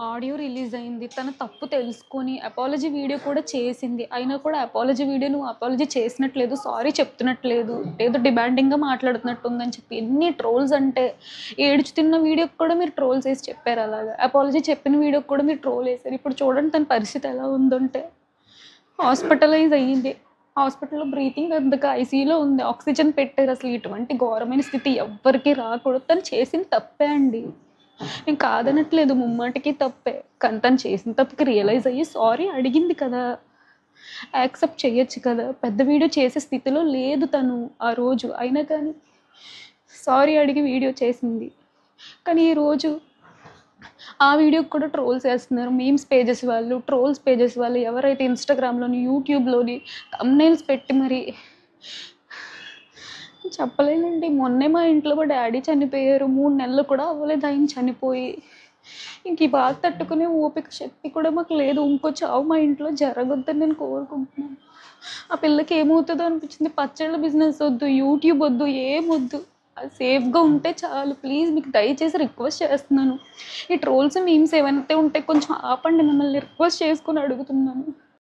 Audio release అయింది. తన తప్పు తెలుసుకొని అపాలజీ వీడియో కూడా చేసింది. అయినా కూడా అపాలజీ వీడియో నువ్వు అపాలజీ చేసినట్లేదు, సారీ చెప్తున్నట్లేదు, ఏదో డిమాండింగ్‌గా మాట్లాడుతున్నట్టుందని చెప్పి ఎన్ని ట్రోల్స్ అంటే, ఏడుచుతున్న వీడియోకి కూడా మీరు ట్రోల్స్ ఏసి చెప్పారు అలాగా. అపాలజీ చెప్పిన వీడియోకి కూడా మీరు ట్రోల్ ఏసారు. ఇప్పుడు చూడండి తన పరిస్థితి ఎలా ఉందంటే, హాస్పిటలైజ్ అయ్యింది. హాస్పిటల్‌లో బ్రీతింగ్ అందక ఐసీయూలో ఉంది. ఆక్సిజన్ పెట్టారు. అసలు ఇటువంటి ఘోరమైన స్థితి ఎవ్వరికీ రాకూడదు. తను చేసింది తప్పే అండి. నేను కాదనట్లేదు, ముమ్మాటికి తప్పే. కానీ తను చేసిన తప్పుకి రియలైజ్ అయ్యి సారీ అడిగింది కదా! యాక్సెప్ట్ చేయొచ్చు కదా! పెద్ద వీడియో చేసే స్థితిలో లేదు తను ఆ రోజు. అయినా కానీ సారీ అడిగి వీడియో చేసింది. కానీ ఈరోజు ఆ వీడియోకి కూడా ట్రోల్స్ చేస్తున్నారు. మీమ్స్ పేజెస్ వాళ్ళు, ట్రోల్స్ పేజెస్ వాళ్ళు ఎవరైతే ఇన్‌స్టాగ్రామ్‌లోని, యూట్యూబ్‌లోని థంబ్‌నెయిల్స్ పెట్టి మరి చెప్పలేనండి. మొన్నే మా ఇంట్లో మా డ్యాడీ చనిపోయారు. 3 నెలలు కూడా అవ్వలేదు ఆయన చనిపోయి. ఇంక ఈ బాధ తట్టుకునే ఓపిక, శక్తి కూడా మాకు లేదు. ఇంకో చావు మా ఇంట్లో జరగొద్దని నేను కోరుకుంటున్నాను. ఆ పిల్లకి ఏమవుతుందో అనిపించింది. పచ్చళ్ళ బిజినెస్ వద్దు, యూట్యూబ్ వద్దు, ఏమొద్దు. అది సేఫ్‌గా ఉంటే చాలు. ప్లీజ్ మీకు దయచేసి రిక్వెస్ట్ చేస్తున్నాను. ఈ ట్రోల్స్, మీమ్స్ ఏవైతే ఉంటే కొంచెం ఆపండి. మిమ్మల్ని రిక్వెస్ట్ చేసుకొని అడుగుతున్నాను.